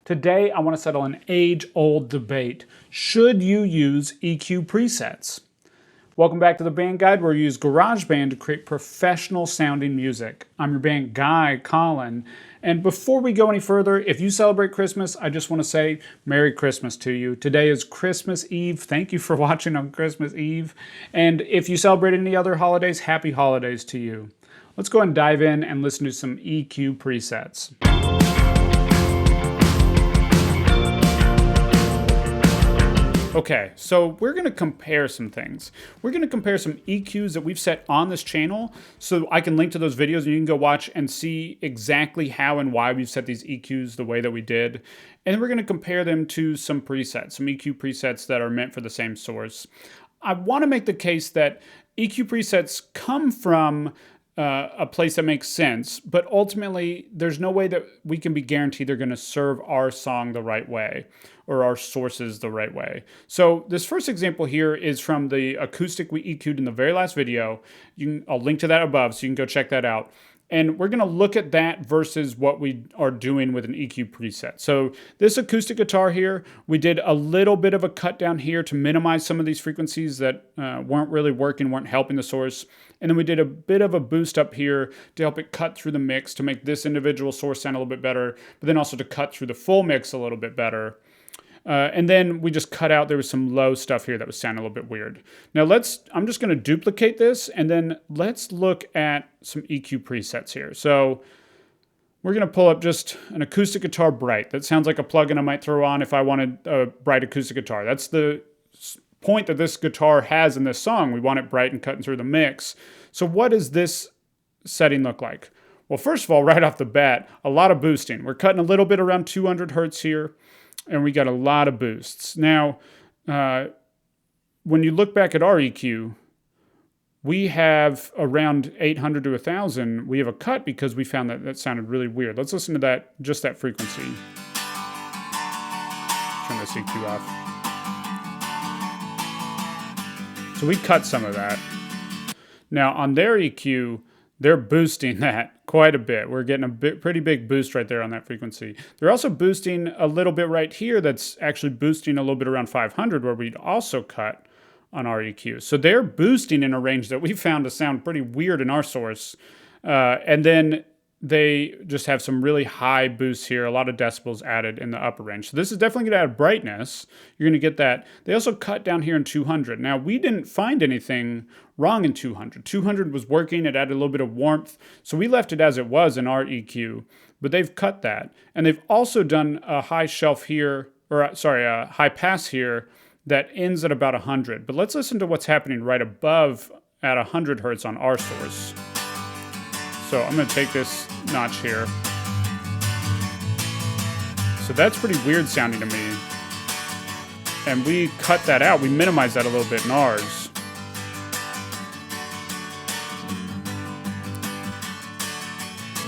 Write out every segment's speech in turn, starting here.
Today, I want to settle an age-old debate. Should you use EQ presets? Welcome back to the Band Guide, where we use GarageBand to create professional-sounding music. I'm your band guy, Colin. And before we go any further, if you celebrate Christmas, I just want to say Merry Christmas to you. Today is Christmas Eve. Thank you for watching on Christmas Eve. And if you celebrate any other holidays, happy holidays to you. Let's go ahead and dive in and listen to some EQ presets. Okay, so we're going to compare some things. We're going to compare some EQs that we've set on this channel, so I can link to those videos and you can go watch and see exactly how and why we've set these EQs the way that we did. And then we're going to compare them to some presets, some EQ presets that are meant for the same source. I want to make the case that EQ presets come from a place that makes sense, but ultimately there's no way that we can be guaranteed they're going to serve our song the right way or our sources the right way. So this first example here is from the acoustic we EQ'd in the very last video. I'll link to that above so you can go check that out. And we're going to look at that versus what we are doing with an EQ preset. So this acoustic guitar here, we did a little bit of a cut down here to minimize some of these frequencies that weren't really working, weren't helping the source. And then we did a bit of a boost up here to help it cut through the mix to make this individual source sound a little bit better, but then also to cut through the full mix a little bit better. And then we just cut out, there was some low stuff here that was sounding a little bit weird. Now I'm just going to duplicate this, and then let's look at some EQ presets here. So we're going to pull up just an acoustic guitar bright. That sounds like a plugin I might throw on if I wanted a bright acoustic guitar. That's the point that this guitar has in this song. We want it bright and cutting through the mix. So what does this setting look like? Well, first of all, right off the bat, a lot of boosting. We're cutting a little bit around 200 hertz here. And we got a lot of boosts. Now, when you look back at our EQ, we have around 800 to 1,000. We have a cut because we found that that sounded really weird. Let's listen to that, just that frequency. Turn this EQ off. So we cut some of that. Now, on their EQ, they're boosting that quite a bit. We're getting a pretty big boost right there on that frequency. They're also boosting a little bit right here that's actually boosting a little bit around 500 where we'd also cut on our EQ. So they're boosting in a range that we found to sound pretty weird in our source. And then they just have some really high boosts here, a lot of decibels added in the upper range. So this is definitely going to add brightness. You're going to get that. They also cut down here in 200. Now, we didn't find anything wrong in 200. 200 was working. It added a little bit of warmth. So we left it as it was in our EQ, but they've cut that. And they've also done a high shelf here, or sorry, a high pass here that ends at about 100. But let's listen to what's happening right above at 100 hertz on our source. So I'm going to take this notch here. So that's pretty weird sounding to me. And we cut that out. We minimized that a little bit in ours.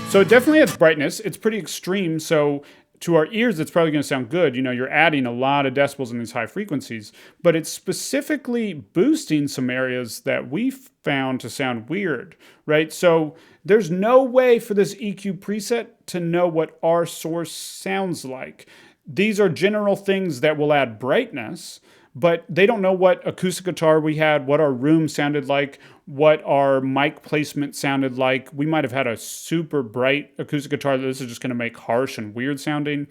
So it definitely adds brightness. It's pretty extreme. So to our ears, it's probably going to sound good. You know, you're adding a lot of decibels in these high frequencies, but it's specifically boosting some areas that we found to sound weird, right? So there's no way for this EQ preset to know what our source sounds like. These are general things that will add brightness, but they don't know what acoustic guitar we had, what our room sounded like, what our mic placement sounded like. We might have had a super bright acoustic guitar that this is just going to make harsh and weird sounding.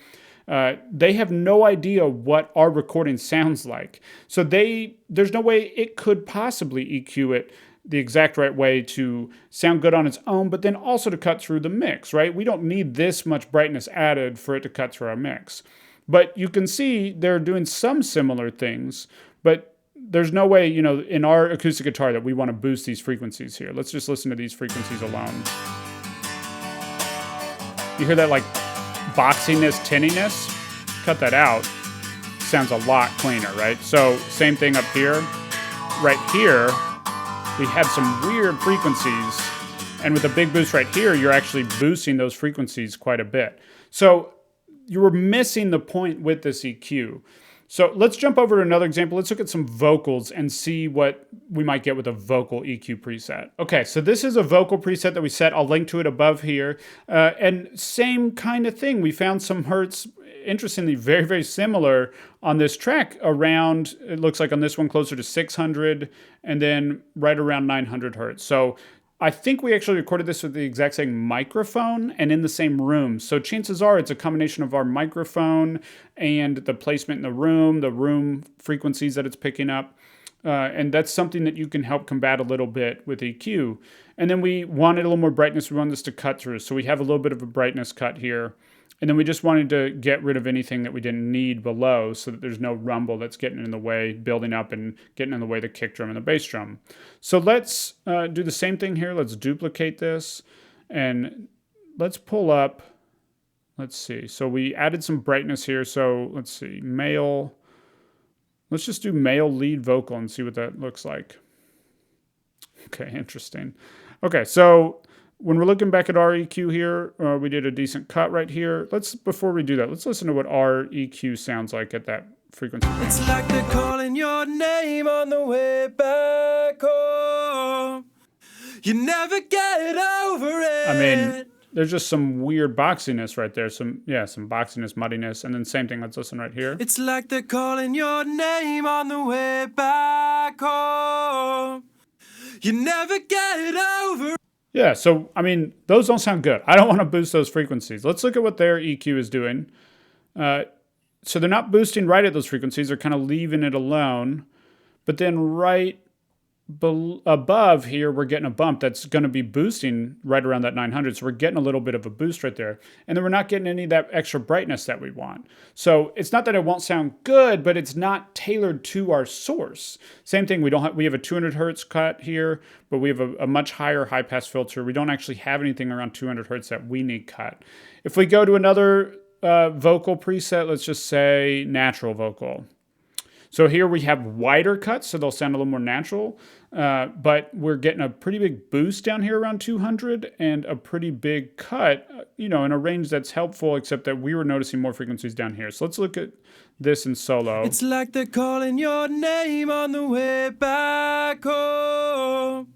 They have no idea what our recording sounds like. So there's no way it could possibly EQ it the exact right way to sound good on its own, but then also to cut through the mix, right? We don't need this much brightness added for it to cut through our mix. But you can see they're doing some similar things, but there's no way, you know, in our acoustic guitar that we want to boost these frequencies here. Let's just listen to these frequencies alone. You hear that like boxiness, tinniness? Cut that out. Sounds a lot cleaner, right? So same thing up here. Right here, we had some weird frequencies. And with a big boost right here, you're actually boosting those frequencies quite a bit. So you were missing the point with this EQ. So let's jump over to another example. Let's look at some vocals and see what we might get with a vocal EQ preset. Okay, so this is a vocal preset that we set. I'll link to it above here. And same kind of thing. We found some hertz interestingly very, very similar on this track around, it looks like on this one closer to 600 and then right around 900 hertz. So I think we actually recorded this with the exact same microphone and in the same room. So chances are it's a combination of our microphone and the placement in the room frequencies that it's picking up. And that's something that you can help combat a little bit with EQ. And then we wanted a little more brightness. We wanted this to cut through. So we have a little bit of a brightness cut here. And then we just wanted to get rid of anything that we didn't need below so that there's no rumble that's getting in the way, building up and getting in the way of the kick drum and the bass drum. So let's do the same thing here. Let's duplicate this and let's pull up. Let's see. So we added some brightness here. So let's see, male. Let's just do male lead vocal and see what that looks like. Okay, interesting. Okay, so when we're looking back at our EQ here, we did a decent cut right here. Before we do that, let's listen to what our EQ sounds like at that frequency range. It's like they're calling your name on the way back home. You never get over it. I mean, there's just some weird boxiness right there. Some boxiness, muddiness. And then same thing, let's listen right here. It's like they're calling your name on the way back home. You never get over it. Yeah, so, I mean, those don't sound good. I don't want to boost those frequencies. Let's look at what their EQ is doing. So they're not boosting right at those frequencies. They're kind of leaving it alone. But then right above here, we're getting a bump that's going to be boosting right around that 900. So we're getting a little bit of a boost right there. And then we're not getting any of that extra brightness that we want. So it's not that it won't sound good, but it's not tailored to our source. Same thing, we have a 200 hertz cut here, but we have a much higher high pass filter. We don't actually have anything around 200 hertz that we need cut. If we go to another vocal preset, let's just say natural vocal. So here we have wider cuts, so they'll sound a little more natural, but we're getting a pretty big boost down here around 200 and a pretty big cut, in a range that's helpful, except that we were noticing more frequencies down here. So let's look at this in solo. It's like they're calling your name on the way back home.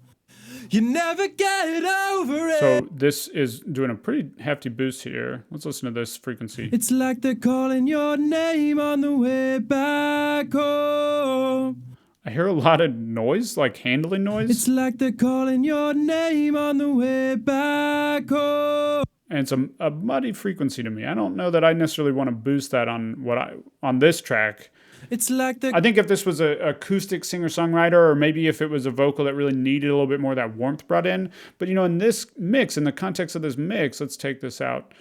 You never get over it. So this is doing a pretty hefty boost here. Let's listen to this frequency. It's like they're calling your name on the way back home. I hear a lot of noise, like handling noise. It's like they're calling your name on the way back home. And it's a muddy frequency to me. I don't know that I necessarily want to boost that on this track. It's like I think if this was an acoustic singer-songwriter, or maybe if it was a vocal that really needed a little bit more of that warmth brought in. But, in this mix, in the context of this mix, let's take this out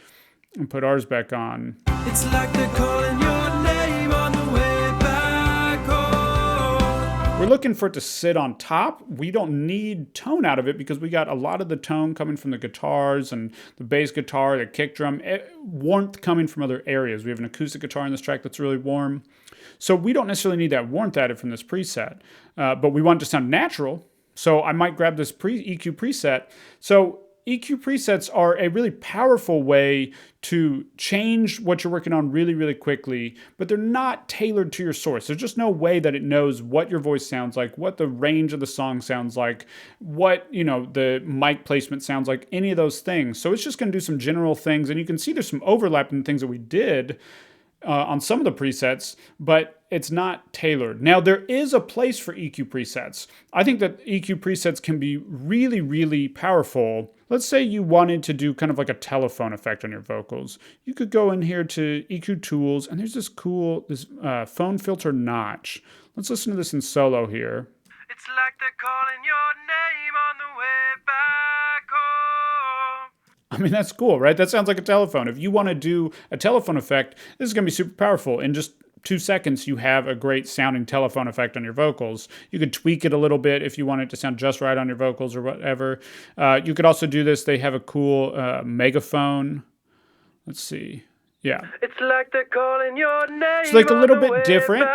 and put ours back on. It's like they're calling your name on the way back home. We're looking for it to sit on top. We don't need tone out of it because we got a lot of the tone coming from the guitars and the bass guitar, the kick drum, warmth coming from other areas. We have an acoustic guitar in this track that's really warm. So we don't necessarily need that warmth added from this preset, but we want it to sound natural. So I might grab this EQ preset. So EQ presets are a really powerful way to change what you're working on really, really quickly, but they're not tailored to your source. There's just no way that it knows what your voice sounds like, what the range of the song sounds like, what, the mic placement sounds like, any of those things. So it's just going to do some general things, and you can see there's some overlap in the things that we did on some of the presets, but it's not tailored. Now, there is a place for EQ presets. I think that EQ presets can be really, really powerful. Let's say you wanted to do kind of like a telephone effect on your vocals. You could go in here to EQ tools, and there's this phone filter notch. Let's listen to this in solo here. It's like they're calling your name on the way back home. I mean, that's cool, right? That sounds like a telephone. If you want to do a telephone effect, this is going to be super powerful. In just 2 seconds, you have a great sounding telephone effect on your vocals. You could tweak it a little bit if you want it to sound just right on your vocals or whatever. You could also do this. They have a cool megaphone. Let's see. Yeah. It's like they're calling your name. It's like a little bit different,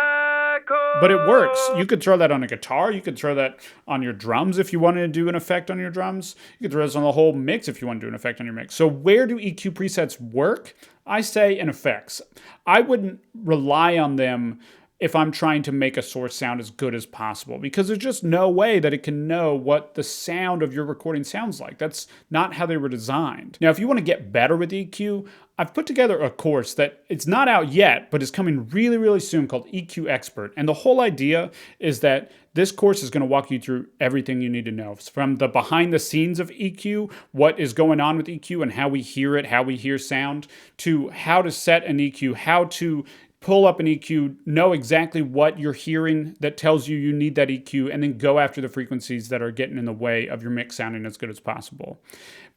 but it works. You could throw that on a guitar. You could throw that on your drums if you wanted to do an effect on your drums. You could throw this on the whole mix if you want to do an effect on your mix. So where do EQ presets work? I say in effects. I wouldn't rely on them if I'm trying to make a source sound as good as possible, because there's just no way that it can know what the sound of your recording sounds like. That's not how they were designed. Now, if you want to get better with EQ, I've put together a course that it's not out yet, but is coming really, really soon, called EQ Expert. And the whole idea is that this course is going to walk you through everything you need to know, from the behind the scenes of EQ, what is going on with EQ and how we hear it, how we hear sound, to how to set an EQ, how to pull up an EQ, know exactly what you're hearing that tells you need that EQ, and then go after the frequencies that are getting in the way of your mix sounding as good as possible.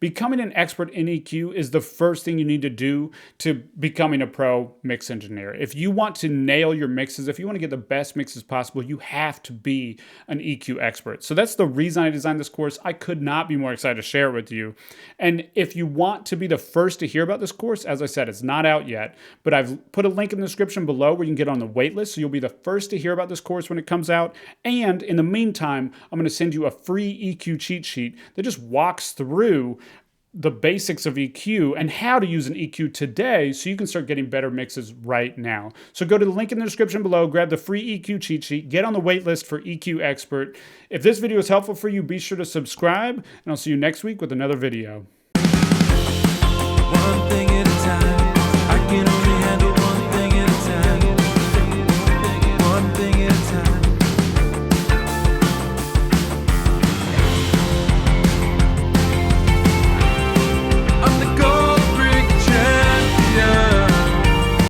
Becoming an expert in EQ is the first thing you need to do to becoming a pro mix engineer. If you want to nail your mixes, if you want to get the best mixes possible, you have to be an EQ expert. So that's the reason I designed this course. I could not be more excited to share it with you. And if you want to be the first to hear about this course, as I said, it's not out yet, but I've put a link in the description below where you can get on the wait list, so you'll be the first to hear about this course when it comes out. And in the meantime, I'm going to send you a free EQ cheat sheet that just walks through the basics of EQ and how to use an EQ today so you can start getting better mixes right now. So go to the link in the description below, grab the free EQ cheat sheet, get on the wait list for EQ Expert. If this video is helpful for you, be sure to subscribe, and I'll see you next week with another video. 1,